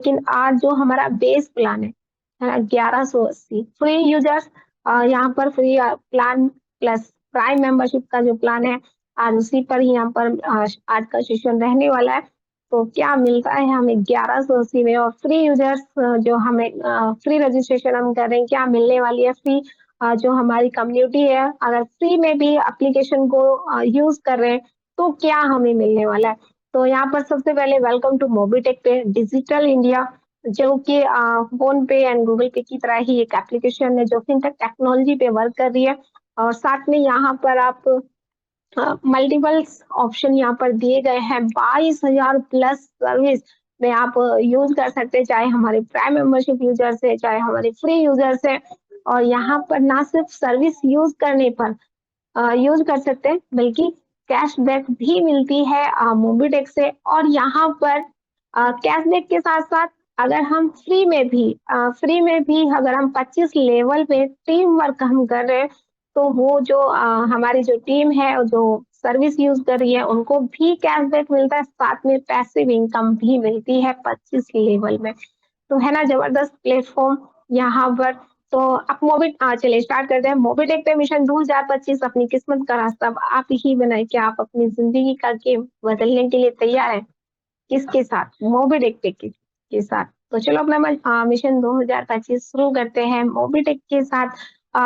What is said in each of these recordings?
लेकिन आज जो हमारा बेस प्लान है ना, 1180 फ्री यूजर्स, यहाँ पर free plan plus prime membership का जो प्लान है, आज उसी पर ही यहाँ पर आज का सेशन रहने वाला है। तो क्या मिलता है हमें 1180 में, और फ्री यूजर्स जो हमें फ्री रजिस्ट्रेशन हम कर रहे हैं, क्या मिलने वाली है फ्री, जो हमारी कम्युनिटी है अगर फ्री में भी एप्लीकेशन को यूज कर रहे हैं तो क्या हमें मिलने वाला है। तो यहाँ पर सबसे पहले वेलकम टू मोबीटेक पे डिजिटल इंडिया, जो कि फोन पे एंड गूगल पे की तरह ही एक एप्लीकेशन है जो फिनटेक टेक्नोलॉजी पे वर्क कर रही है। और साथ में यहाँ पर आप मल्टीपल ऑप्शन यहाँ पर दिए गए हैं, 22,000 प्लस सर्विस में आप यूज कर सकते हैं, चाहे हमारे प्राइम मेंबरशिप यूजर से चाहे हमारे फ्री यूजर से। और यहाँ पर ना सिर्फ सर्विस यूज करने पर यूज कर सकते हैं, बल्कि कैशबैक भी मिलती है मोबीटेक से। और यहाँ पर कैशबैक के साथ साथ अगर हम फ्री में भी अगर हम 25 लेवल पे टीम वर्क हम कर रहे हैं, तो वो जो हमारी जो टीम है और जो सर्विस यूज कर रही है उनको भी कैशबैक मिलता है, साथ में पैसिव इनकम भी मिलती है 25 लेवल में। तो है ना जबरदस्त प्लेटफॉर्म यहाँ पर। तो अब चलिए स्टार्ट करते हैं। मोबीटेक पे मिशन 2025, अपनी किस्मत का रास्ता अब आप ही बनाए। क्या आप अपनी जिंदगी का गेम बदलने के लिए तैयार हैं? किसके साथ? मोबीटेक के साथ। तो चलो अपना मिशन 2025 शुरू करते हैं मोबीटेक के साथ।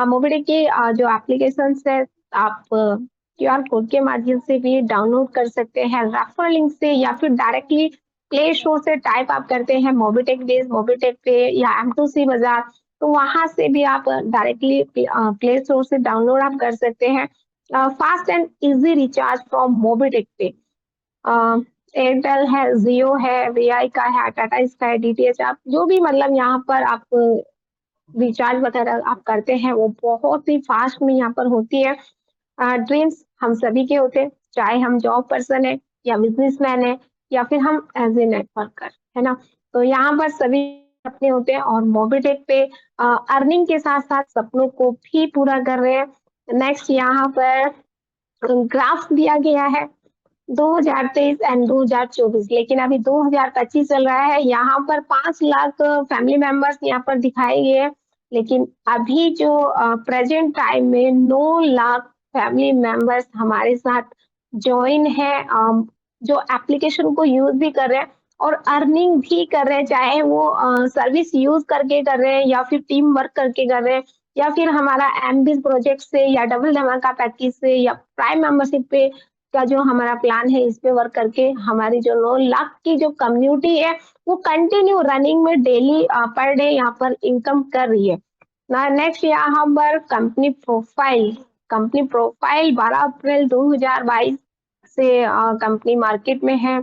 मोबीटेक की जो एप्लीकेशन है, आप क्यूआर कोड के माध्यम से भी डाउनलोड कर सकते हैं, रेफर लिंक से, या फिर डायरेक्टली प्ले स्टोर से टाइप आप करते हैं मोबीटेक डेज, मोबीटेक पे या M2C बाजार, तो वहां से भी आप डायरेक्टली प्ले स्टोर से डाउनलोड आप कर सकते हैं। Fast and easy recharge from Mobitech पे, एयरटेल है, जियो है, वीआई का है, टाटा स्काई है, डीटीएच, आप जो भी मतलब यहाँ पर आप रिचार्ज वगैरह आप करते हैं वो बहुत ही फास्ट में यहाँ पर होती है। ड्रीम्स हम सभी के होते हैं, चाहे हम जॉब पर्सन है या बिजनेसमैन है या फिर हम एज ए नेटवर्कर, है ना। तो यहाँ पर सभी अपने होते हैं, और मोबीटेक पे अर्निंग के साथ साथ सपनों को भी पूरा कर रहे हैं। नेक्स्ट यहाँ पर ग्राफ दिया गया है 2023 एंड 2024, लेकिन अभी 2025 चल रहा है। यहाँ पर 5 लाख फैमिली मेंबर्स यहाँ पर दिखाए गए हैं, लेकिन अभी जो प्रेजेंट टाइम में 9 लाख फैमिली मेंबर्स हमारे साथ ज्वाइन है, जो एप्लीकेशन को यूज भी कर रहे हैं और अर्निंग भी कर रहे हैं, चाहे वो सर्विस यूज करके कर रहे हैं या फिर टीम वर्क करके कर रहे हैं, या फिर हमारा एमबीज प्रोजेक्ट से या डबल धमाका पैकेज से या प्राइम मेंबरशिप पे का जो हमारा प्लान है इस पे वर्क करके हमारी जो 9 लाख की जो कम्युनिटी है वो कंटिन्यू रनिंग में डेली पर डे यहाँ पर इनकम कर रही है ना। नेक्स्ट यहाँ पर कंपनी प्रोफाइल 12 अप्रैल 2022 से कंपनी मार्केट में है,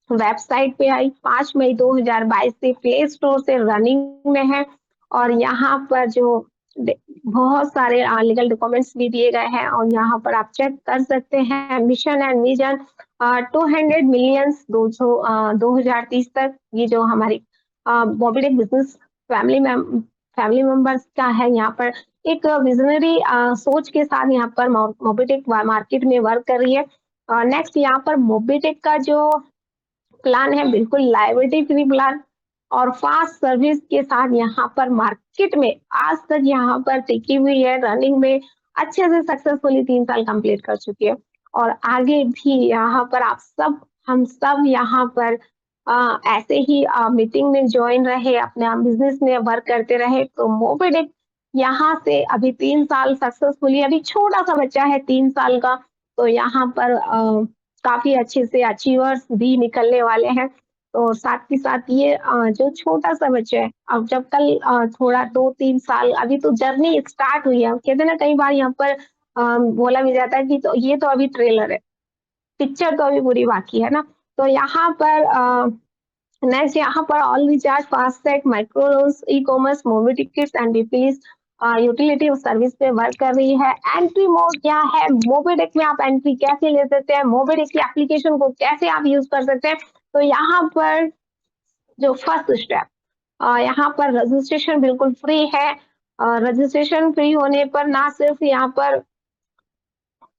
वेबसाइट पे आई 5 मई 2022 से, प्ले स्टोर से रनिंग में है। और यहाँ पर जो बहुत सारे लीगल डॉक्यूमेंट्स भी दिए गए हैं, और यहाँ पर आप चेक कर सकते हैं मिशन एंड विजन 200 मिलियंस 2030 तक। ये जो हमारी मोबीटेक बिजनेस फैमिली मेंबर्स का है, यहाँ पर एक विजनरी सोच के साथ यहाँ पर मोबीटेक मार्केट में वर्क कर रही है। नेक्स्ट यहाँ पर मोबीटेक का जो प्लान है बिल्कुल लाइबिलिटी फ्री प्लान और फास्ट सर्विस के साथ यहाँ पर मार्केट में आज तक यहाँ पर टिकी हुई है, रनिंग में अच्छे से सक्सेसफुली 3 साल कंप्लीट कर चुकी है। और आगे भी यहाँ पर हम सब यहाँ पर ऐसे ही मीटिंग में ज्वाइन रहे, अपने बिजनेस में वर्क करते रहे। तो मोबीटेक यहाँ से अभी 3 साल सक्सेसफुली, अभी छोटा सा बच्चा है 3 साल का, तो यहाँ पर काफी अच्छे से अचीवर्स भी निकलने वाले हैं। तो साथ ही साथ ये जो छोटा सा बच्चा है, अब जब कल थोड़ा 2-3 साल, अभी तो जर्नी स्टार्ट हुई है, कहते ना कई बार यहाँ पर बोला भी जाता है कि तो ये तो अभी ट्रेलर है, पिक्चर तो अभी पूरी बाकी है ना। तो यहाँ पर नेक्स्ट यहाँ पर all recharge, FASTag, micro loans, e commerce, movie tickets and DPs utility service पे वर्क कर रही है। एंट्री मोड क्या है मोबीटेक में, आप एंट्री कैसे ले सकते हैं, मोबीटेक की एप्लीकेशन को कैसे आप यूज कर सकते हैं। तो यहाँ पर जो फर्स्ट स्टेप, यहाँ पर रजिस्ट्रेशन बिल्कुल फ्री है। रजिस्ट्रेशन फ्री होने पर ना सिर्फ यहाँ पर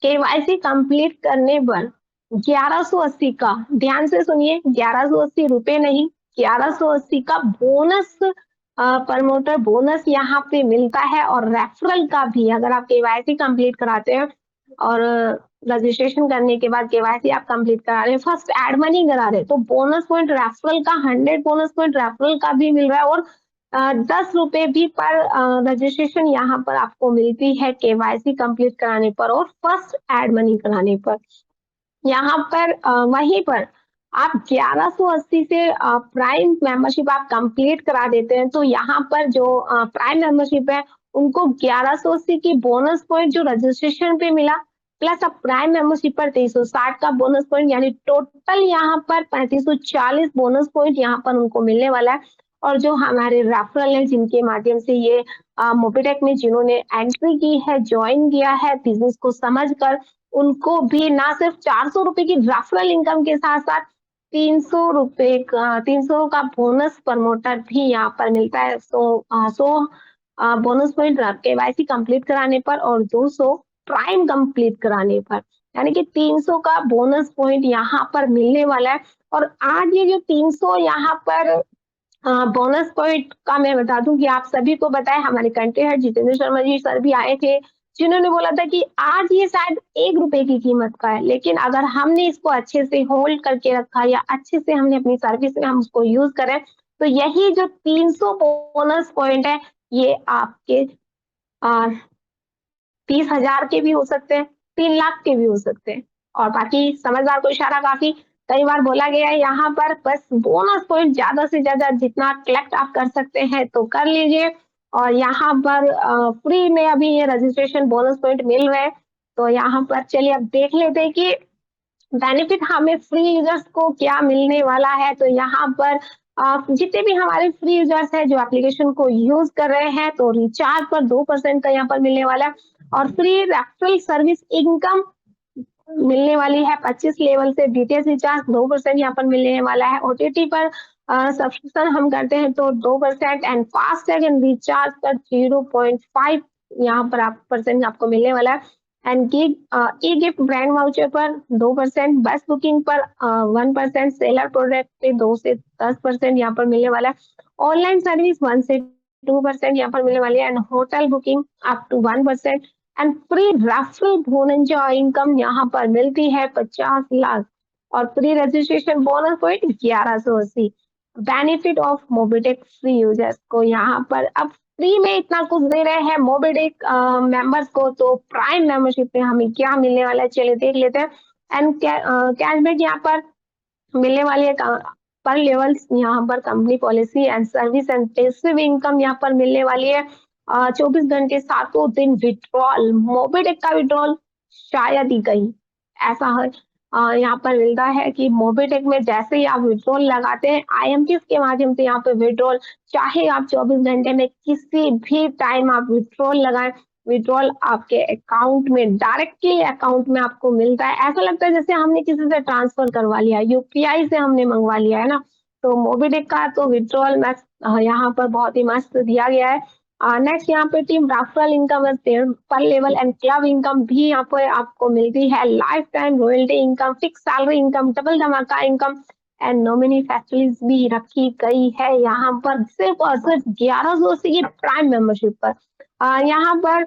केवाईसी कंप्लीट करने पर 1180 का, ध्यान से सुनिए, 1180 रुपए नहीं, 1180 का बोनस, प्रमोटर बोनस यहाँ पे मिलता है। और रेफरल का भी, अगर आप केवाईसी कंप्लीट कराते हैं और रजिस्ट्रेशन करने के बाद केवाईसी आप कंप्लीट करा रहे हैं, फर्स्ट एड मनी करा रहे हैं, तो बोनस पॉइंट रेफरल का 100 बोनस पॉइंट रेफरल का भी मिल रहा है। और 10 रुपए भी पर रजिस्ट्रेशन यहाँ पर आपको मिलती है केवाईसी कंप्लीट कराने पर और फर्स्ट एड मनी कराने पर। यहाँ पर वहीं पर आप 1180 से प्राइम मेंबरशिप आप कंप्लीट करा देते हैं, तो यहाँ पर जो प्राइम मेंबरशिप है उनको 1180 की बोनस पॉइंट जो रजिस्ट्रेशन पे मिला, प्लस अब प्राइम मेंबरशिप पर 360 का बोनस पॉइंट, यानी टोटल यहाँ पर 3540 बोनस पॉइंट यहाँ पर उनको मिलने वाला है। और जो हमारे रेफरल है जिनके माध्यम से ये मोबिटेक में जिन्होंने एंट्री की है, ज्वाइन किया है बिजनेस को समझकर, उनको भी ना सिर्फ 400 रुपए की रेफरल इनकम के साथ साथ 300 का बोनस प्रमोटर भी यहाँ पर मिलता है। 100 बोनस पॉइंट केवाईसी कंप्लीट कराने पर और 200 प्राइम कंप्लीट कराने पर, यानी कि 300 का बोनस पॉइंट यहाँ पर मिलने वाला है। और आज ये जो 300 यहाँ पर बोनस पॉइंट का मैं बता दूं कि आप सभी को बताए, हमारे country head Jitendra Sharma ji sir भी आए थे, जिन्होंने बोला था कि आज ये शायद 1 रुपए की कीमत का है, लेकिन अगर हमने इसको अच्छे से होल्ड करके रखा या अच्छे से हमने अपनी सर्विस में हम उसको यूज करें, तो यही जो 300 बोनस पॉइंट है ये आपके 30,000 के भी हो सकते हैं, 3 लाख के भी हो सकते हैं। और बाकी समझदार को इशारा काफी, कई बार बोला गया है यहाँ पर, बस बोनस पॉइंट ज्यादा से ज्यादा जितना कलेक्ट आप कर सकते हैं तो कर लीजिए। और यहाँ पर फ्री में अभी ये रजिस्ट्रेशन बोनस पॉइंट मिल रहे हैं, तो यहाँ पर चलिए अब देख लेते हैं कि बेनिफिट हमें फ्री यूजर्स को क्या मिलने वाला है। तो यहाँ पर जितने भी हमारे फ्री यूजर्स हैं जो एप्लीकेशन को यूज कर रहे हैं, तो रिचार्ज पर 2% का यहाँ पर मिलने वाला है। और फ्री रेफरल सर्विस इनकम मिलने वाली है 25 लेवल से। डीटीएच रिचार्ज 2% यहाँ पर मिलने वाला है। ओटीटी पर सब्सक्रिप्शन हम करते हैं तो 2%, एंड फास्टैग एंड रिचार्ज पर 0.5 यहाँ पर आप परसेंट आपको मिलने वाला है। And e gift brand voucher पर 2%, बस बुकिंग पर 1%, सेलर प्रोडक्ट पे 2 से 10% यहाँ पर मिलने वाला है। ऑनलाइन सर्विस 1 से 2% यहाँ पर मिलने वाली है। And hotel booking up to 1%। And free referral bonus जो इनकम यहाँ पर मिलती है 50 लाख। और free registration bonus point 1180। Benefit of Mobitech free users को यहाँ पर अब फ्री में इतना कुछ दे रहे हैं मोबिटेक मेंबर्स को, तो प्राइम मेंबरशिप में हमें क्या मिलने वाला है चलिए देख लेते हैं। एंड कैशबैक यहाँ पर मिलने वाली है पर लेवल, यहाँ पर company policy and service and passive income यहाँ पर मिलने वाली है। 24 घंटे 7 दिन विड्रॉल, मोबिटेक का विड्रॉल शायद ही कहीं ऐसा है यहाँ पर मिलता है कि मोबिटेक में जैसे ही आप विड्रॉल लगाते हैं आईएमपीएस के माध्यम से, यहाँ पे विड्रॉल चाहे आप 24 घंटे में किसी भी टाइम आप विड्रॉल लगाएं, विड्रॉल आपके अकाउंट में डायरेक्टली अकाउंट में आपको मिलता है। ऐसा लगता है जैसे हमने किसी से ट्रांसफर करवा लिया, यूपीआई से हमने मंगवा लिया है ना। तो मोबिटेक का तो विड्रॉल मैक्स यहाँ पर बहुत ही मस्त दिया गया है। नेक्स्ट यहाँ पे टीम रेफरल इनकम पर लेवल एंड क्लब इनकम भी यहाँ पे आपको मिलती है। Life time royalty income, fix salary income, double धमाका इनकम एंड नॉमिनी फैसिलिटीज भी रखी गई है यहाँ पर सिर्फ और सिर्फ 1180 की प्राइम मेंबरशिप पर। यहाँ पर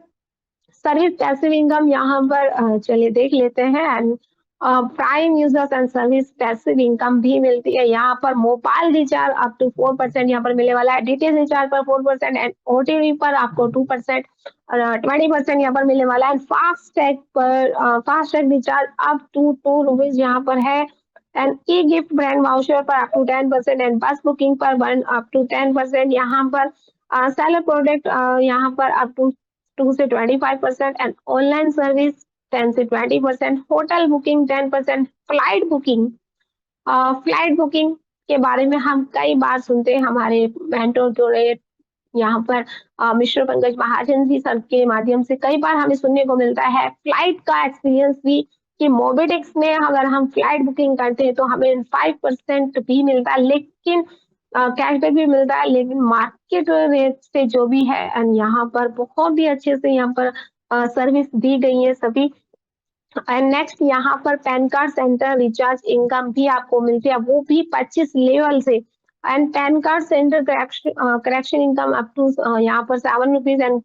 सर्विस पैसिव इनकम यहाँ पर चलिए देख लेते हैं। And prime users and service passive income भी मिलती है यहाँ पर। मोबाइल रिचार्ज अप टू 4% यहाँ पर मिलने वाला है। डीटीएच रिचार्ज पर 4% एंड ओटीटी पर आपको 2% 20% यहाँ पर मिलने वाला है। फास्टैग पर FASTag recharge up to 2 rupees यहाँ पर है। And e gift brand voucher पर up to 10% and bus booking पर 1 अप टू 10% यहाँ पर। सेलर प्रोडक्ट यहाँ पर अप टू 2 से 25% एंड ऑनलाइन सर्विस 10 से 20%, होटल बुकिंग 10%, फ्लाइट बुकिंग के बारे में हम कई बार सुनते हैं हमारे मेंटोर जो रहे यहाँ पर मिश्र पंकज महाजन जी सर के माध्यम से कई बार हमें सुनने को मिलता है फ्लाइट का एक्सपीरियंस भी कि मोबिटेक्स में अगर हम फ्लाइट बुकिंग करते हैं तो हमें 5% भी मिलता है, लेकिन कैशबैक भी मिलता है, लेकिन मार्केट रेट से जो भी है एंड यहाँ पर बहुत ही अच्छे से यहाँ पर सर्विस दी गई है सभी। एंड नेक्स्ट यहाँ पर PAN card centre recharge income भी आपको मिलती है, वो भी 25 लेवल से and pan card centre correction income up to यहाँ पर 7 रुपीज एंड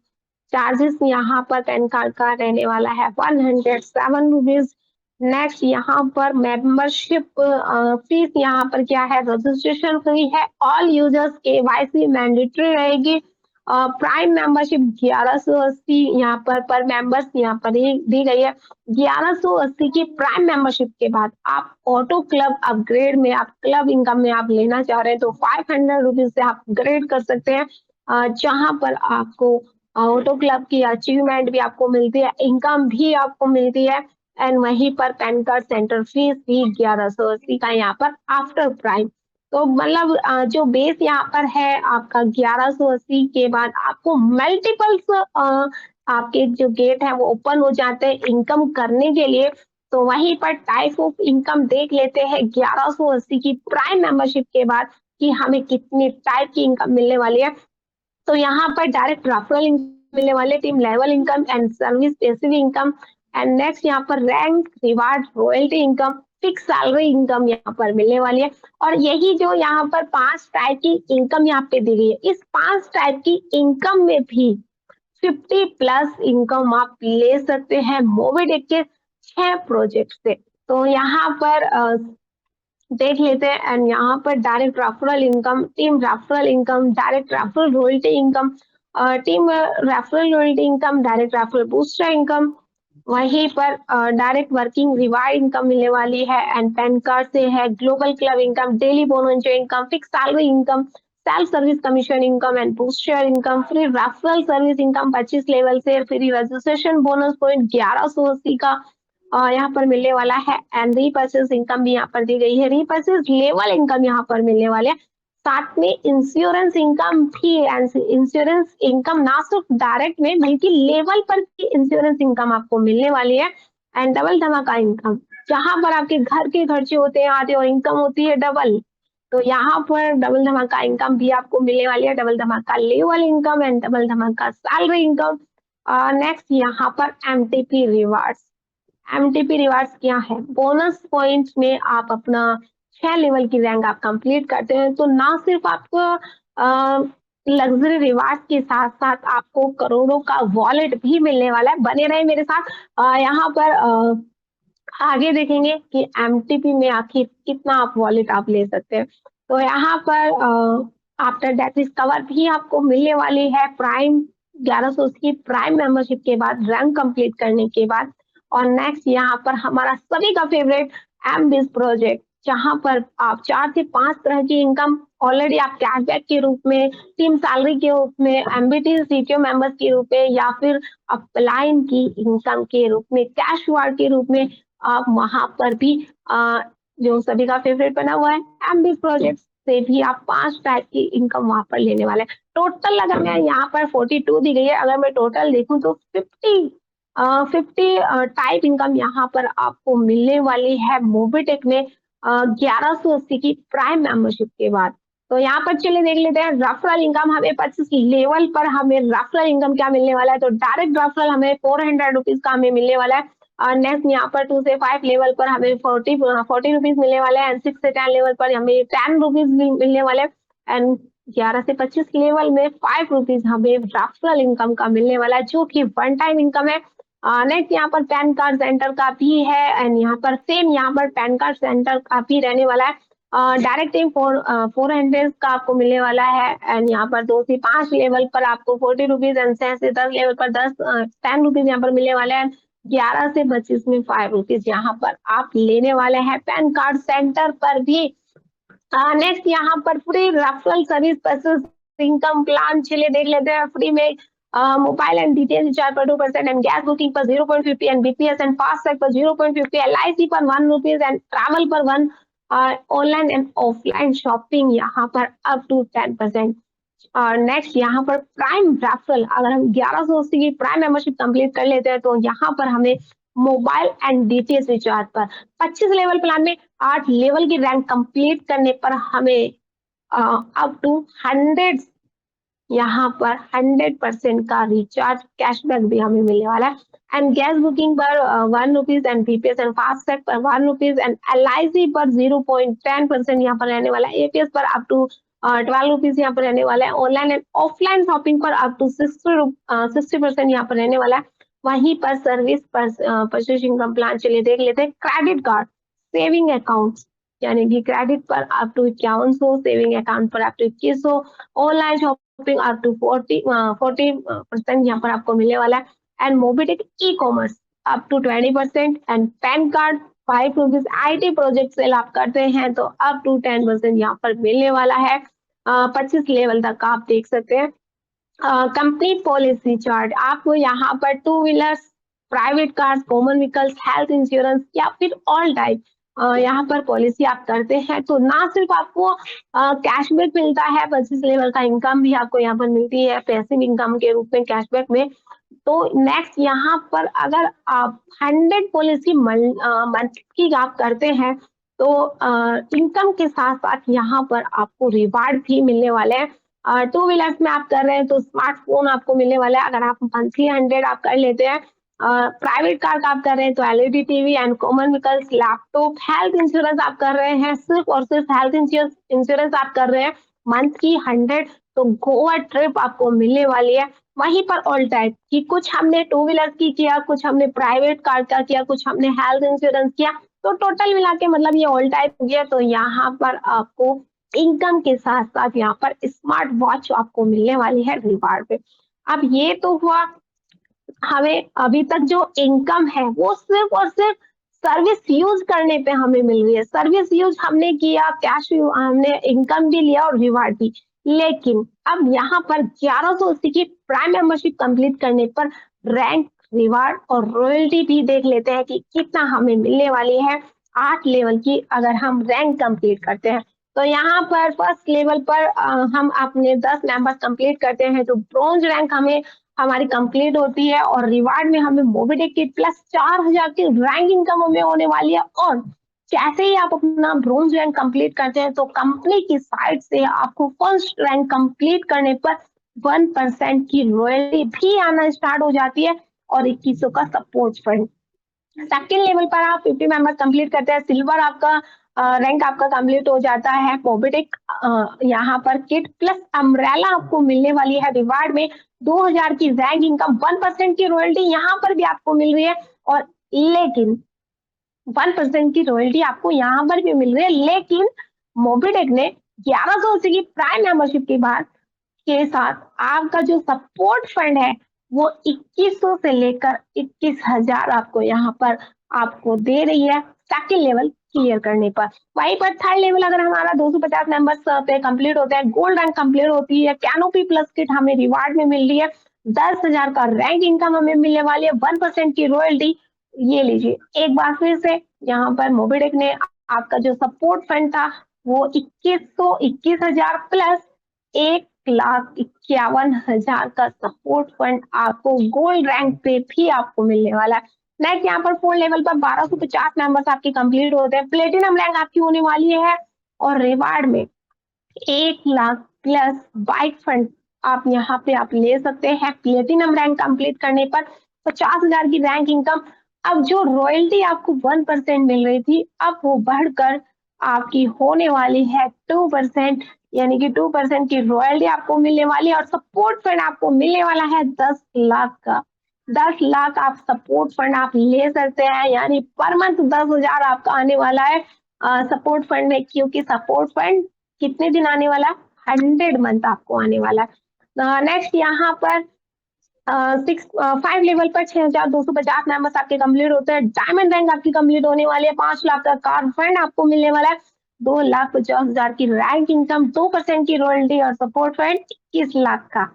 चार्जेस यहाँ पर पैन कार्ड का रहने वाला है 107 रुपीज। नेक्स्ट यहाँ पर मेंबरशिप फीस यहाँ पर क्या है, रजिस्ट्रेशन फी है, ऑल यूजर्स केवाईसी मैंडेटरी रहेगी। प्राइम मेंबरशिप 1180 यहाँ पर मेंबर्स यहाँ पर दी गई है। 1180 की प्राइम मेंबरशिप के बाद आप ऑटो क्लब अपग्रेड में, आप क्लब इनकम में आप लेना चाह रहे हैं तो 500 रुपीज से आप अपग्रेड कर सकते हैं, जहां पर आपको ऑटो क्लब की अचीवमेंट भी आपको मिलती है, इनकम भी आपको मिलती है, एंड वहीं पर पैन कार्ड सेंटर फीस भी 1180 का यहाँ पर आफ्टर प्राइम। तो मतलब जो बेस यहाँ पर है आपका 1180 के बाद आपको मल्टीपल्स आपके जो गेट है वो ओपन हो जाते हैं इनकम करने के लिए। तो वहीं पर टाइप ऑफ इनकम देख लेते हैं 1180 की प्राइम मेंबरशिप के बाद कि हमें कितनी टाइप की इनकम मिलने वाली है। तो यहाँ पर डायरेक्ट रेफरल इनकम मिलने वाले, team level income and service specific income, and next यहाँ पर rank reward royalty income, fix salary income यहाँ पर मिलने वाली है। और यही जो यहाँ पर 5 टाइप की इनकम यहाँ पे दी गई है, इस 5 टाइप की इनकम में भी 50 प्लस इनकम आप ले सकते हैं मोबिडिक के 6 प्रोजेक्ट से। तो यहाँ पर देख लेते हैं, एंड यहाँ पर direct referral income, team referral income, direct referral royalty income, team referral royalty income, direct referral booster income, वहीं पर डायरेक्ट वर्किंग रिवार्ड इनकम मिलने वाली है, एंड पैन कार्ड से है global club income, daily bonus income, fix salary income, self service commission income and booster income, free referral service income 25 level से, free registration bonus point 1180 का यहाँ पर मिलने वाला है, एंड रीपर्चेज इनकम भी यहाँ पर दी गई है, रीपर्चेज लेवल इनकम यहाँ पर मिलने वाले हैं। साथ में इंश्योरेंस इनकम भी, इंश्योरेंस इनकम ना सिर्फ डायरेक्ट में बल्कि लेवल पर भी इंश्योरेंस इनकम आपको मिलने वाली है, एंड डबल धमाका इनकम, जहां पर आपके घर के खर्चे होते हैं आधे और इनकम होती है डबल, तो यहाँ पर डबल धमाका इनकम भी आपको मिलने वाली है, डबल धमाका लेवल इनकम एंड डबल धमाका सैलरी इनकम। नेक्स्ट यहाँ पर एमटीपी रिवार्ड्स, एमटीपी रिवार्ड्स क्या है, बोनस पॉइंट्स में आप अपना 6 लेवल की रैंक आप कंप्लीट करते हैं तो ना सिर्फ आपको लग्जरी रिवार्ड्स के साथ साथ आपको करोड़ों का वॉलेट भी मिलने वाला है। बने रहे मेरे साथ, यहाँ पर आगे देखेंगे कि एमटीपी में आखिर कितना आप वॉलेट आप ले सकते हैं। तो यहाँ पर आफ्टर डेट कवर भी आपको मिलने वाली है प्राइम 1100 की प्राइम मेंबरशिप के बाद, रैंक कंप्लीट करने के बाद। और नेक्स्ट यहाँ पर हमारा सभी का फेवरेट एमबीज प्रोजेक्ट, जहां पर आप 4 से 5 तरह की इनकम ऑलरेडी आप कैशबैक के रूप में, टीम सैलरी के रूप में, एमबीटी सीटीओ मेंबर्स के रूप में, या फिर अपलाइन की इनकम के रूप में, कैश रिवार्ड के रूप में आप वहां पर भी जो सभी का फेवरेट बना हुआ है एमबी प्रोजेक्ट से भी आप 5 टाइप की इनकम वहां पर लेने वाले हैं। टोटल अगर मैं यहाँ पर 42 दी गई है, अगर मैं टोटल देखूं तो 50 टाइप इनकम यहाँ पर आपको मिलने वाली है मोबिटेक में 1180 की प्राइम मेंबरशिप के बाद। तो यहाँ पर चलिए देख लेते हैं रेफरल इनकम, हमें 25 लेवल पर हमें रेफरल इनकम क्या मिलने वाला है। तो डायरेक्ट रेफरल हमें 400 रुपीज का हमें मिलने वाला है। नेक्स्ट यहाँ पर 2 से 5 लेवल पर हमें 40 रुपीज मिलने वाले हैं, एंड 6 से 10 लेवल पर हमें 10 रुपीज मिलने वाले हैं, एंड 11 से 25 लेवल में 5 रुपीज हमें रेफरल इनकम का मिलने वाला है, जो कि वन टाइम इनकम है। नेक्स्ट यहाँ पर पैन कार्ड सेंटर का भी है, एंड यहाँ पर सेम यहाँ पर पैन कार्ड सेंटर का भी रहने वाला है। डायरेक्ट 400 का आपको मिलने वाला है, एंड यहाँ पर 2 से 5 लेवल पर आपको 40 रुपीज, एंड 6 से 10 लेवल पर 10 रुपीज यहाँ पर मिलने वाले हैं। 11 से 25 में 5 रुपीज यहाँ पर आप लेने वाले हैं पैन कार्ड सेंटर पर भी। नेक्स्ट यहाँ पर free referral service passage income plan चलिए देख लेते हैं। फ्री में मोबाइल एंड डीटीएच रिचार्ज पर 2% एंड गैस बुकिंग पर 0.50 एंड बीपीएस एंड फास्टैग पर 0.50, एलआईसी पर 1 रुपीज एंड ट्रैवल पर 1, ऑनलाइन एंड ऑफलाइन शॉपिंग यहाँ पर अप टू 10%। और नेक्स्ट यहाँ पर प्राइम रेफरल, अगर हम 1180 की प्राइम मेंबरशिप कंप्लीट कर लेते हैं तो यहाँ पर हमें मोबाइल एंड डीटीएच रिचार्ज पर 25 लेवल प्लान में 8 लेवल की रैंक कंप्लीट करने पर हमें अप टू 100 यहाँ पर 100% का रिचार्ज कैशबैक भी हमें मिलने वाला है, एंड गैस बुकिंग पर 1 rupees and BPS and FASTag पर 1 रुपीज एंड एलआईसी पर 0.10% यहाँ पर रहने वाला है, एपीएस पर अप टू ₹12 यहाँ पर रहने वाला है। ऑनलाइन एंड ऑफलाइन शॉपिंग पर अप टू 60% यहाँ पर रहने वाला है। वहीं पर सर्विस पर परचेज इनकम प्लान, चलिए देख लेते हैं। क्रेडिट कार्ड, सेविंग अकाउंट, यानी कि क्रेडिट पर अप टू 5100, सेविंग अकाउंट पर up to 2100, online shopping up to 40% यहाँ पर आपको मिलने वाला है। एंड मोबिटेक e commerce up to 20%। And pan card ₹5 IT project sale आप करते हैं तो अप टू 10% यहाँ पर मिलने वाला है। 25 लेवल तक का आप देख सकते हैं। कंप्लीट पॉलिसी चार्ट, आपको यहाँ पर two wheelers, private cars, common vehicles, health insurance या फिर ऑल टाइप यहाँ पर पॉलिसी आप करते हैं तो ना सिर्फ आपको कैशबैक मिलता है, 25 लेवल का इनकम भी आपको यहाँ पर मिलती है पैसिव इनकम के रूप में कैशबैक में। तो नेक्स्ट यहाँ पर अगर आप 100 पॉलिसी मंथ की आप करते हैं तो इनकम के साथ साथ यहाँ पर आपको रिवार्ड भी मिलने वाले हैं। टू व्हीलर्स में आप कर रहे हैं तो स्मार्टफोन आपको मिलने वाला है अगर आप मंथली 100 आप कर लेते हैं। प्राइवेट कार का आप कर रहे हैं तो LED TV and common vehicles, laptop, health insurance आप कर रहे हैं, सिर्फ और सिर्फ हेल्थ इंश्योरेंस आप कर रहे हैं मंथ की 100 तो गोवा ट्रिप आपको मिलने वाली है। वहीं पर ऑल टाइप कि कुछ हमने टू व्हीलर की किया, कुछ हमने प्राइवेट कार का किया, कुछ हमने हेल्थ इंश्योरेंस किया, तो टोटल मिला के मतलब ये ऑल टाइप हो गया। तो यहाँ पर आपको इनकम के साथ साथ यहाँ पर स्मार्ट वॉच आपको मिलने वाली है रिवार्ड पे। अब ये तो हुआ हमें अभी तक जो इनकम है वो सिर्फ और सिर्फ सर्विस यूज करने पे हमें मिल रही है। सर्विस यूज हमने किया, कैश हमने इनकम भी लिया और रिवार्ड भी। लेकिन अब यहाँ पर 1180 की प्राइम मेंबरशिप कंप्लीट करने पर रैंक, रिवार्ड और रॉयल्टी भी देख लेते हैं कि कितना हमें मिलने वाली है 8 लेवल की अगर हम रैंक कंप्लीट करते हैं। तो यहाँ पर फर्स्ट लेवल पर हम अपने 10 मेंबर्स कंप्लीट करते हैं तो ब्रॉन्ज रैंक हमें हमारी कंप्लीट होती है और रिवार्ड में हमें मोबिटेक की प्लस 4000 की रैंक इनकम हमें होने वाली है। और जैसे ही आप अपना ब्रॉन्ज रैंक कंप्लीट करते हैं तो कंपनी की साइड से आपको फर्स्ट रैंक कंप्लीट करने पर 1% की रॉयल्टी भी आना स्टार्ट हो जाती है और 2100 का सपोर्ट फंड। सेकेंड लेवल पर आप 50 मेंबर कंप्लीट करते हैं, सिल्वर आपका रैंक आपका कंप्लीट हो जाता है। मोबिटेक यहाँ पर किट प्लस अम्ब्रेला आपको मिलने वाली है रिवार्ड में 2000 की रैंक इनकम, 1% की रॉयल्टी यहाँ पर भी आपको मिल रही है। और लेकिन 1% की रॉयल्टी आपको यहाँ पर भी मिल रही है, लेकिन मोबिटेक ने 1180 की प्राइम मेंबरशिप के बाद के साथ आपका जो सपोर्ट फंड है वो 2100 से लेकर 21000 आपको यहाँ पर आपको दे रही है सेकेंड लेवल क्लियर करने पर। वहीं पर थर्ड लेवल अगर हमारा 250 मेंबर्स पे कंप्लीट होता है, गोल्ड रैंक कंप्लीट होती है, कैनोपी प्लस किट हमें रिवार्ड में मिल रही है, 10,000 का रैंक इनकम हमें मिलने वाली है, 1% की रॉयल्टी। ये लीजिए एक बार फिर से यहाँ पर मोबिटेक ने आपका जो सपोर्ट फंड था वो 21,000 प्लस 1,51,000 का सपोर्ट फंड आपको गोल्ड रैंक पे भी आपको मिलने वाला है। नेक्स्ट यहाँ पर 4 लेवल पर 1250 मेंबर्स आपके कंप्लीट होते हैं, प्लेटिनम रैंक आपकी होने वाली है और रिवार्ड में 1,00,000 प्लस बाइक फंड आप यहाँ पे आप ले सकते हैं। प्लेटिनम रैंक कंप्लीट करने पर 50,000 की रैंक इनकम। अब जो रॉयल्टी आपको 1% मिल रही थी अब वो बढ़कर आपकी होने वाली है 2%, यानी कि 2% की रॉयल्टी आपको मिलने वाली है और सपोर्ट फंड आपको मिलने वाला है 10 लाख का। 10 लाख आप सपोर्ट फंड आप ले सकते हैं, यानी पर मंथ 10,000 आपका आने वाला है सपोर्ट फंड में, क्योंकि सपोर्ट फंड कितने दिन आने वाला है, 100 मंथ आपको आने वाला है। नेक्स्ट यहाँ पर 5 लेवल पर 6250 मेंबर्स आपके कंप्लीट होते हैं, डायमंड रैंक आपकी कंप्लीट होने वाली है, 5 लाख का कार फंड आपको मिलने वाला है, 2,50,000 की रैंक इनकम, 2% की रॉयल्टी और सपोर्ट फंड 21 लाख का।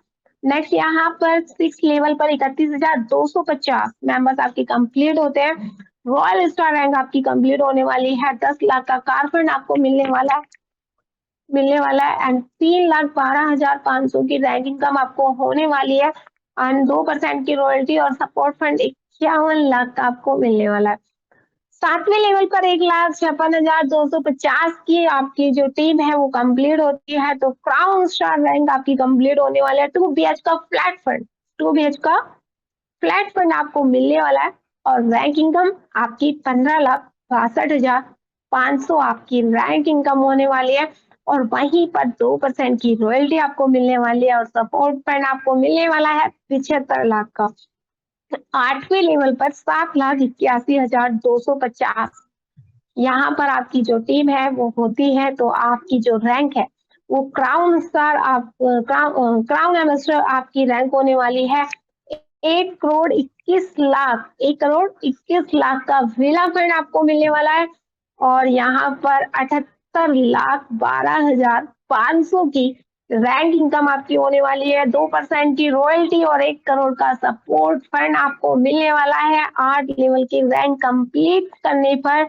नेक्स्ट यहाँ पर 6 लेवल पर 31,250 मेंबर्स आपके कंप्लीट होते हैं, रॉयल स्टार रैंक आपकी कंप्लीट होने वाली है, 10 लाख का कार फंड आपको मिलने वाला है एंड 3,12,500 की रैंक इनकम आपको होने वाली है एंड 2% की रॉयल्टी और सपोर्ट फंड 51 लाख का आपको मिलने वाला है। 7वें लेवल पर 1,56,250 की आपकी जो टीम है वो कंप्लीट होती है तो क्राउन स्टार रैंक आपकी कंप्लीट होने वाला है। 2 BH का फ्लैट फंड, 2 BH का फ्लैट फंड आपको मिलने वाला है और रैंक इनकम आपकी 15,62,500 आपकी रैंक इनकम होने वाली है। और वहीं पर 2% की रॉयल्टी आपको मिलने वाली है और सपोर्ट फंड आपको मिलने वाला है 75 लाख का। 8वें लेवल पर 7,81,250। यहाँ पर आपकी जो टीम है वो होती है, तो आपकी जो रैंक है वो क्राउन स्टार आप क्राउन एम्बेसडर आपकी रैंक होने वाली है 1,21,00,000 का विला फंड आपको मिलने वाला है और यहाँ पर 78,12,500 की रैंक इनकम आपकी होने वाली है। 2% की रॉयल्टी और 1 करोड़ का सपोर्ट फंड आपको मिलने वाला है। 8 लेवल की रैंक कंप्लीट करने पर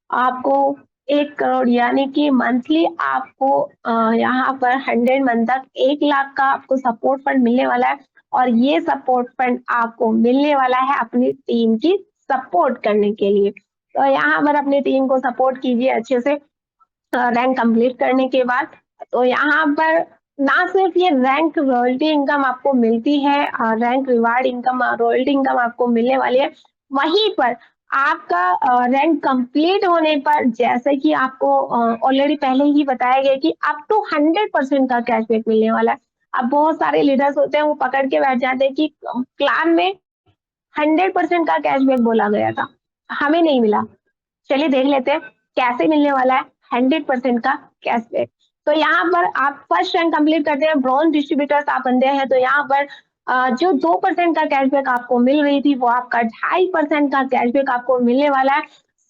आपको 1 करोड़ यानी कि मंथली आपको यहाँ पर 100 मंथ तक 1 लाख का आपको सपोर्ट फंड मिलने वाला है और ये सपोर्ट फंड आपको मिलने वाला है अपनी टीम की सपोर्ट करने के लिए। तो यहाँ पर अपनी टीम को सपोर्ट कीजिए अच्छे से रैंक कंप्लीट करने के बाद। तो यहाँ पर ना सिर्फ ये रैंक रॉयल्टी इनकम आपको मिलती है, rank reward income royalty income आपको मिलने वाली है, वहीं पर आपका रैंक कंप्लीट होने पर जैसे कि आपको ऑलरेडी पहले ही बताया गया कि अप टू 100% का कैशबैक मिलने वाला है। अब बहुत सारे लीडर्स होते हैं वो पकड़ के बैठ जाते हैं कि प्लान में 100% का कैशबैक बोला गया था, हमें नहीं मिला। चलिए देख लेते हैं कैसे मिलने वाला है 100% का कैशबैक। तो यहाँ पर आप फर्स्ट रैंक कंप्लीट करते हैं, ब्रॉन्ज डिस्ट्रीब्यूटर्स आप बनते हैं, तो यहाँ पर जो 2% का कैशबैक आपको मिल रही थी वो आपका 2.5% का कैशबैक आपको मिलने वाला है।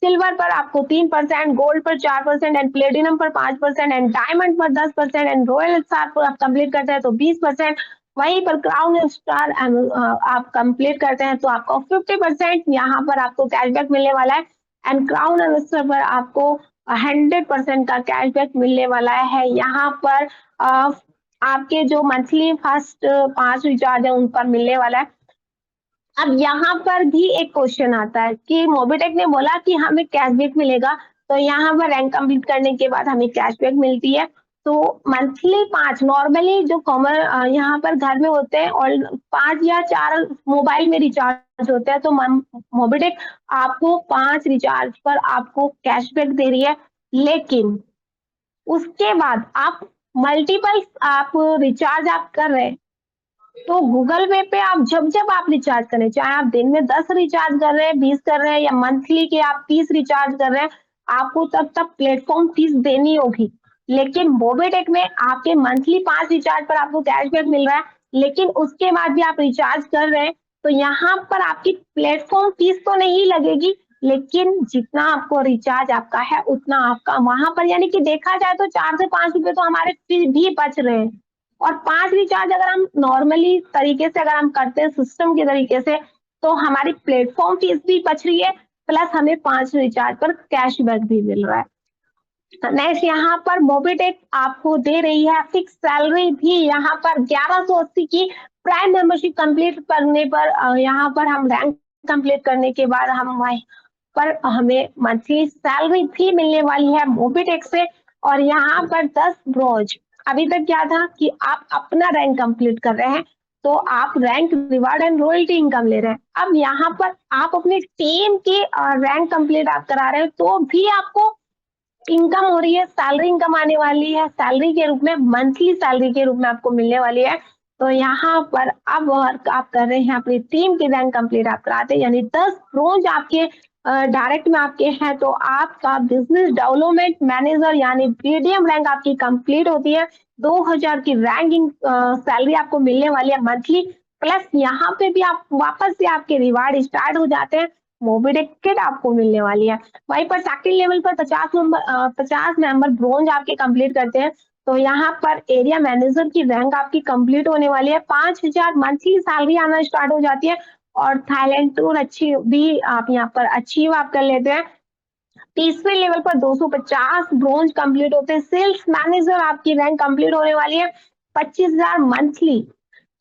सिल्वर पर आपको 3%, गोल्ड पर 4% एंड प्लेटिनम पर 5% एंड डायमंड पर 10% एंड रॉयल स्टार पर आप कंप्लीट करते हैं तो 20%। वहीं पर क्राउन स्टार आप कंप्लीट करते हैं तो आपको 50% यहाँ पर आपको कैशबैक मिलने वाला है एंड क्राउन एम्बेसडर पर आपको 100% का कैशबैक मिलने वाला है। यहाँ पर आपके जो मंथली फर्स्ट 5 रिचार्ज है उन पर मिलने वाला है। अब यहाँ पर भी एक क्वेश्चन आता है कि मोबिटेक ने बोला कि हमें कैशबैक मिलेगा, तो यहाँ पर रैंक कंप्लीट करने के बाद हमें कैशबैक मिलती है। तो मंथली 5 नॉर्मली जो कॉमन यहाँ पर घर में होते हैं और 5 या 4 मोबाइल में रिचार्ज होते हैं, तो मोबिटेक आपको 5 रिचार्ज पर आपको कैशबैक दे रही है। लेकिन उसके बाद आप मल्टीपल आप रिचार्ज आप कर रहे हैं, तो गूगल पे पे आप जब आप रिचार्ज करें, चाहे आप दिन में 10 रिचार्ज कर रहे हैं, 20 कर रहे हैं या मंथली के आप 30 रिचार्ज कर रहे हैं, आपको तब तक प्लेटफॉर्म फीस देनी होगी। लेकिन मोबिटेक में आपके मंथली 5 रिचार्ज पर आपको कैशबैक मिल रहा है, लेकिन उसके बाद भी आप रिचार्ज कर रहे हैं, तो यहाँ पर आपकी प्लेटफॉर्म फीस तो नहीं लगेगी, लेकिन जितना आपको रिचार्ज आपका है उतना आपका वहां पर यानी कि देखा जाए तो 4 से 5 रुपए तो हमारे भी बच रहे हैं। और 5 रिचार्ज अगर हम नॉर्मली तरीके से अगर हम करते हैं सिस्टम के तरीके से, तो हमारी प्लेटफॉर्म फीस भी बच रही है प्लस हमें 5 रिचार्ज पर कैशबैक भी मिल रहा है। नेक्स्ट यहाँ पर मोबिटेक आपको दे रही है फिक्स सैलरी भी यहाँ पर 1180 की प्राइम मेंबरशिप कंप्लीट करने पर यहाँ पर हम रैंक कंप्लीट करने के बाद हम वहीं पर हमें मंथली सैलरी भी मिलने वाली है मोबिटेक से। और यहाँ पर 10 ब्रोज अभी तक क्या था कि आप अपना रैंक कंप्लीट कर रहे हैं तो आप rank reward and royalty income ले रहे हैं। अब यहाँ पर आप अपनी टीम की रैंक कंप्लीट आप करा रहे हैं तो भी आपको इनकम हो रही है, सैलरी इनकम आने वाली है, सैलरी के रूप में मंथली सैलरी के रूप में आपको मिलने वाली है। तो यहाँ पर अब वर्क आप कर रहे हैं अपनी टीम की रैंक कंप्लीट आप कराते हैं यानी 10 रोज आपके डायरेक्ट में आपके हैं, तो आपका बिजनेस डेवलपमेंट मैनेजर यानी बीडीएम रैंक आपकी कंप्लीट होती है। 2000 की रैंकिंग सैलरी आपको मिलने वाली है मंथली, प्लस यहाँ पे भी आप वापस से आपके रिवार्ड स्टार्ट हो जाते हैं, मोबिटेक किट आपको मिलने वाली है। वहीं पर सेकंड लेवल पर 50 मेंबर ब्रोंज आपके कंप्लीट करते हैं, तो यहाँ पर एरिया मैनेजर की रैंक आपकी कंप्लीट होने वाली है। 5000 मंथली सैलरी आना स्टार्ट हो जाती है और थाईलैंड टूर अच्छी भी आप यहाँ पर अचीव आप कर लेते हैं। तीसरे लेवल पर 250 ब्रोंज कंप्लीट होते हैं। सेल्स मैनेजर आपकी रैंक कंप्लीट होने वाली है। 25,000 मंथली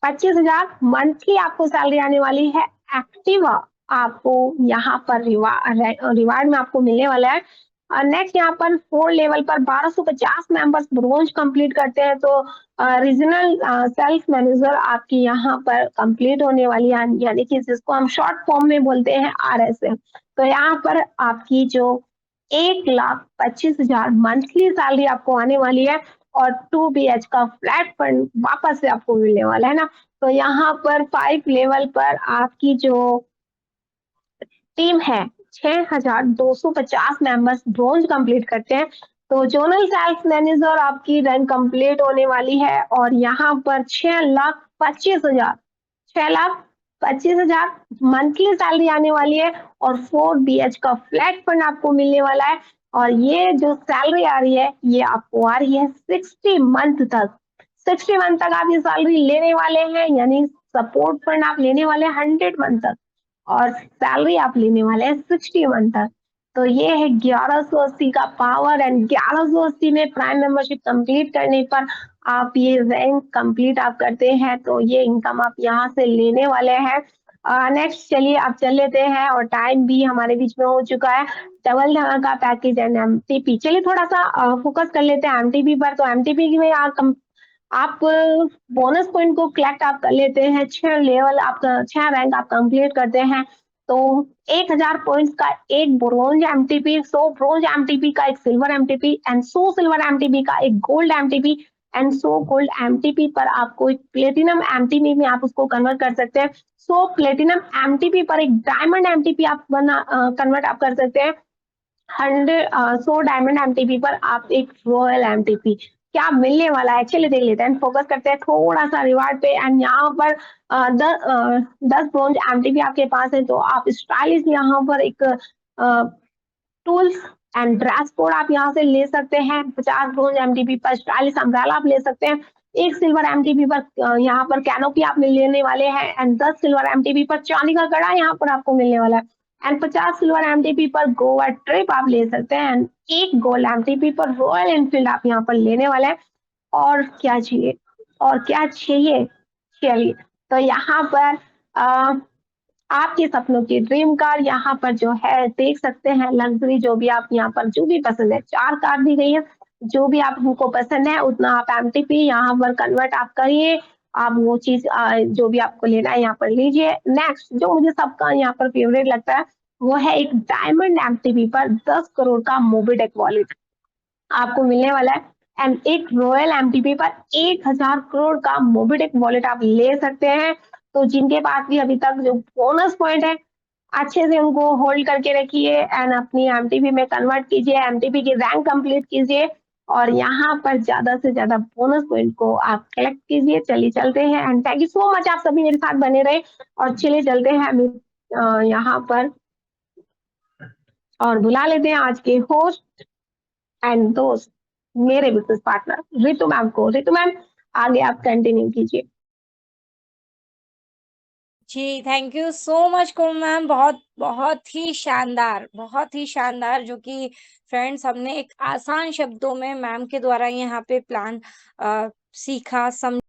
25,000 मंथली आपको सैलरी आने वाली है। एक्टिवा आपको यहाँ पर रिवार्ड में आपको मिलने वाला है। नेक्स्ट यहाँ पर 4 लेवल पर 1250 मेंबर्स ब्रोंज कंप्लीट करते हैं, तो रीजनल सेल्स मैनेजर आपकी यहाँ पर कंप्लीट होने वाली है यानी कि जिसको हम शॉर्ट फॉर्म में बोलते हैं RSM। तो यहाँ पर आपकी जो 1,25,000 मंथली सैलरी आपको आने वाली है और 2 BH का फ्लैट फंड वापस से आपको मिलने वाला है ना। तो यहाँ पर 5 लेवल पर आपकी जो टीम है 6,250 मेंबर्स ब्रोंज कंप्लीट करते हैं। तो जोनल सेल्स मैनेजर आपकी रैंक कंप्लीट होने वाली है और यहाँ पर 6,25,000 6,25,000 मंथली सैलरी आने वाली है और 4 BH का फ्लैट फंड आपको मिलने वाला है। और ये जो सैलरी आ रही है ये आपको आ रही है 60 मंथ तक। 60 मंथ तक आप ये सैलरी लेने वाले हैं, यानी सपोर्ट फंड आप लेने वाले हैं 100 मंथ तक और सैलरी आप लेने वाले हैं 60 मंथ तक। तो ये है 1180 का पावर एंड 1180 में प्राइम मेंबरशिप कंप्लीट करने पर आप ये रैंक कंप्लीट आप करते हैं तो ये इनकम आप यहाँ से लेने वाले हैं। नेक्स्ट चलिए आप चल लेते हैं और टाइम भी हमारे बीच में हो चुका है। डबल धमाका पैकेज एंड एमटीपी, चलिए थोड़ा सा फोकस कर लेते हैं एमटीपी पर। तो एमटीपी में आप बोनस पॉइंट को कलेक्ट आप कर लेते हैं, 6 लेवल आपका 6 रैंक आप कंप्लीट करते हैं तो 1000 पॉइंट्स का एक ब्रोंज एमटीपी, 100 ब्रोंज एमटीपी का एक silver MTP and 100 silver MTP का एक gold MTP and 100 gold MTP पर आपको एक प्लेटिनम एमटीपी में आप उसको कन्वर्ट कर सकते हैं। 100 प्लेटिनम एमटीपी पर एक डायमंड एमटीपी आप कन्वर्ट आप कर सकते हैं। 100 डायमंड एमटीपी पर आप एक रॉयल एमटीपी क्या मिलने वाला है, चलिए देख लेते हैं। फोकस करते हैं थोड़ा सा रिवार्ड पे एंड यहाँ पर 10 ब्रोंज एमटीपी आपके पास है तो आप स्टाइलिश यहाँ पर एक टूल्स एंड ड्रेस कोड आप यहाँ से ले सकते हैं। 50 ब्रोंज एमटीपी पर स्टाइलिश अम्ब्रेला आप ले सकते हैं। एक सिल्वर एमटीपी पर यहाँ पर कैनोपी आप लेने वाले हैं एंड 10 सिल्वर एमटीपी पर चांदी का कड़ा यहाँ पर आपको मिलने वाला है एंड 50 सिल्वर एमटीपी पर गोवा ट्रिप आप ले सकते हैं एंड एक गोल्ड एमटीपी पर रॉयल एनफील्ड आप यहाँ पर लेने वाले हैं। और क्या चाहिए, और क्या चाहिए, चलिए तो यहाँ पर आपके सपनों की ड्रीम कार यहाँ पर जो है देख सकते हैं। लग्जरी जो भी आप यहाँ पर जो भी पसंद है, 4 कार दी गई है, जो भी आपको पसंद है उतना आप एमटीपी यहाँ पर कन्वर्ट आप करिए। आप वो चीज जो भी आपको लेना है यहाँ पर लीजिए। नेक्स्ट जो मुझे सबका यहाँ पर फेवरेट लगता है वो है एक डायमंड एमटीपी पर 10 करोड़ का मोबीटेक वॉलेट आपको मिलने वाला है एंड एक रॉयल एमटीपी पर 1000 करोड़ का मोबीटेक वॉलेट आप ले सकते हैं। तो जिनके पास भी अभी तक जो बोनस पॉइंट है अच्छे से उनको होल्ड करके रखिए एंड अपनी एमटीपी में कन्वर्ट कीजिए, एमटीपी की रैंक कंप्लीट कीजिए और यहाँ पर ज्यादा से ज्यादा बोनस पॉइंट को आप कलेक्ट कीजिए। चलिए चलते हैं and thank you so much, आप सभी मेरे साथ बने रहे और चलिए चलते हैं यहाँ पर और बुला लेते हैं आज के होस्ट एंड दोस्त मेरे बिजनेस पार्टनर रितु मैम को। रितु मैम आगे आप कंटिन्यू कीजिए। जी थैंक यू सो मच कुम मैम, बहुत बहुत ही शानदार जो कि फ्रेंड्स हमने एक आसान शब्दों में मैम के द्वारा यहाँ पे प्लान सीखा, समझा।